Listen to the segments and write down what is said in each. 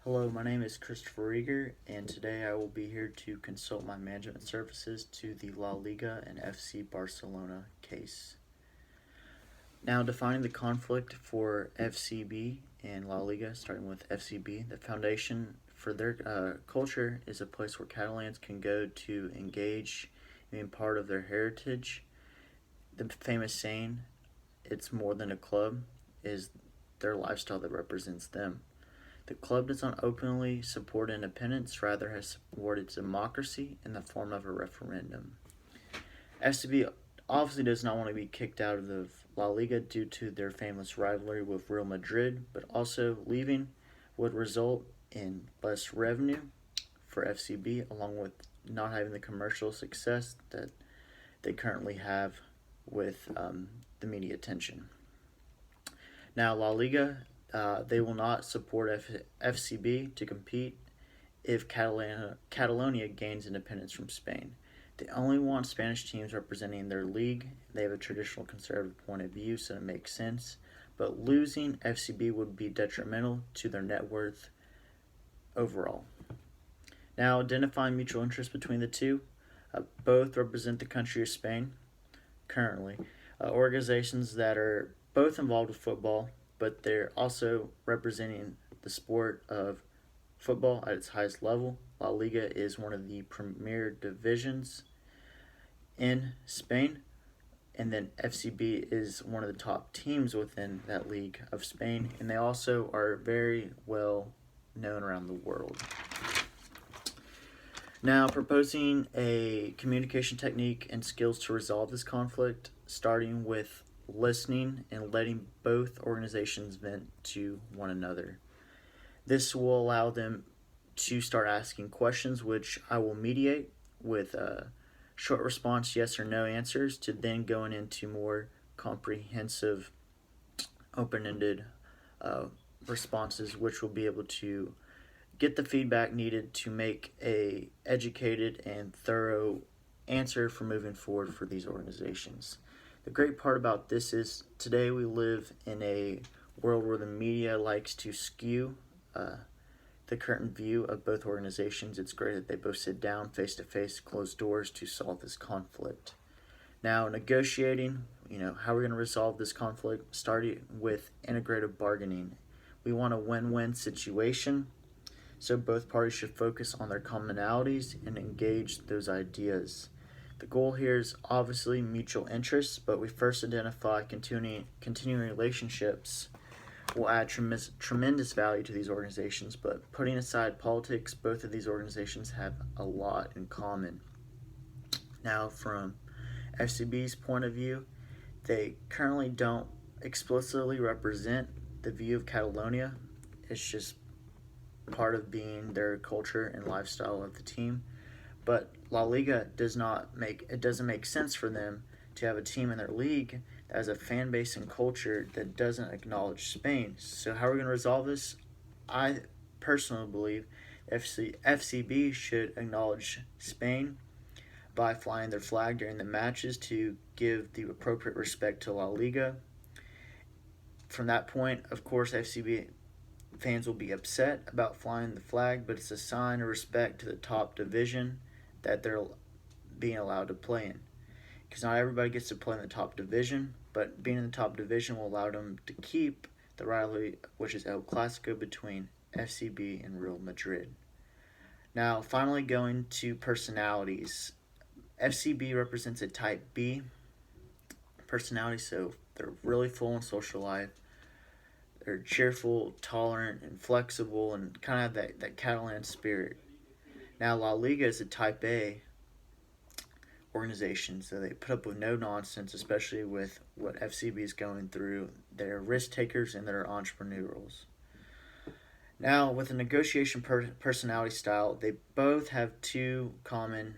Hello, my name is Christopher Rieger, and today I will be here to consult my management services to the La Liga and FC Barcelona case. Now, defining the conflict for FCB and La Liga, starting with FCB, the foundation for their culture is a place where Catalans can go to engage and be part of their heritage. The famous saying, "It's more than a club," is their lifestyle that represents them. The club does not openly support independence, rather has supported democracy in the form of a referendum. SCB obviously does not want to be kicked out of the La Liga due to their famous rivalry with Real Madrid, but also leaving would result in less revenue for FCB, along with not having the commercial success that they currently have with the media attention. Now, La Liga, they will not support FCB to compete if Catalonia gains independence from Spain. They only want Spanish teams representing their league. They have a traditional conservative point of view, so it makes sense. But losing FCB would be detrimental to their net worth overall. Now, identifying mutual interest between the two. Both represent the country of Spain currently. Organizations that are both involved with football, but they're also representing the sport of football at its highest level. La Liga is one of the premier divisions in Spain, and then FCB is one of the top teams within that league of Spain, and they also are very well known around the world. Now, proposing a communication technique and skills to resolve this conflict, starting with listening and letting both organizations vent to one another. This will allow them to start asking questions, which I will mediate with short response yes or no answers, to then going into more comprehensive, open-ended responses, which will be able to get the feedback needed to make a educated and thorough answer for moving forward for these organizations. The great part about this is today we live in a world where the media likes to skew the current view of both organizations. It's great that they both sit down face to face, closed doors to solve this conflict. Now, negotiating, how we're going to resolve this conflict, starting with integrative bargaining. We want a win-win situation, so both parties should focus on their commonalities and engage those ideas. The goal here is obviously mutual interests, but we first identify continuing relationships will add tremendous value to these organizations, but putting aside politics, both of these organizations have a lot in common. Now, from FCB's point of view, they currently don't explicitly represent the view of Catalonia. It's just part of being their culture and lifestyle of the team. But La Liga doesn't make sense for them to have a team in their league that has a fan base and culture that doesn't acknowledge Spain. So how are we going to resolve this? I personally believe FCB should acknowledge Spain by flying their flag during the matches to give the appropriate respect to La Liga. From that point, of course, FCB fans will be upset about flying the flag, but it's a sign of respect to the top division that they're being allowed to play in. Because not everybody gets to play in the top division, but being in the top division will allow them to keep the rivalry, which is El Clasico, between FCB and Real Madrid. Now, finally going to personalities. FCB represents a type B personality, so they're really full in social life. They're cheerful, tolerant, and flexible, and kind of have that Catalan spirit. Now, La Liga is a type A organization, so they put up with no nonsense, especially with what FCB is going through. They're risk takers and they're entrepreneurials. Now, with the negotiation personality style, they both have two common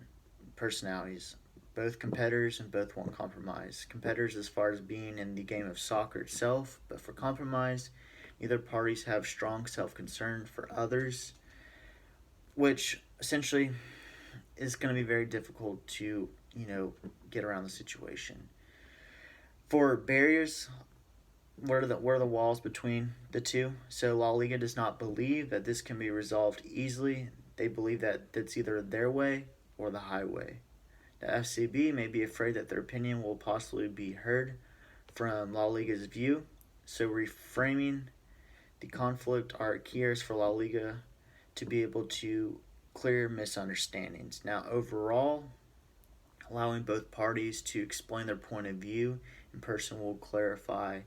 personalities. Both competitors and both won't compromise. Competitors as far as being in the game of soccer itself, but for compromise, neither parties have strong self-concern for others, which essentially is going to be very difficult to, get around the situation. For barriers, what are the walls between the two? So La Liga does not believe that this can be resolved easily. They believe that it's either their way or the highway. The FCB may be afraid that their opinion will possibly be heard from La Liga's view, so reframing the conflict are key areas for La Liga to be able to clear misunderstandings. Now, overall, allowing both parties to explain their point of view in person will clarify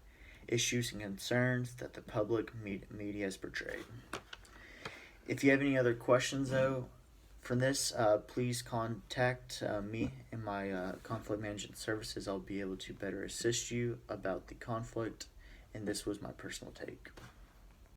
issues and concerns that the public media has portrayed. If you have any other questions, though, from this, please contact me in my conflict management services. I'll be able to better assist you about the conflict, and this was my personal take.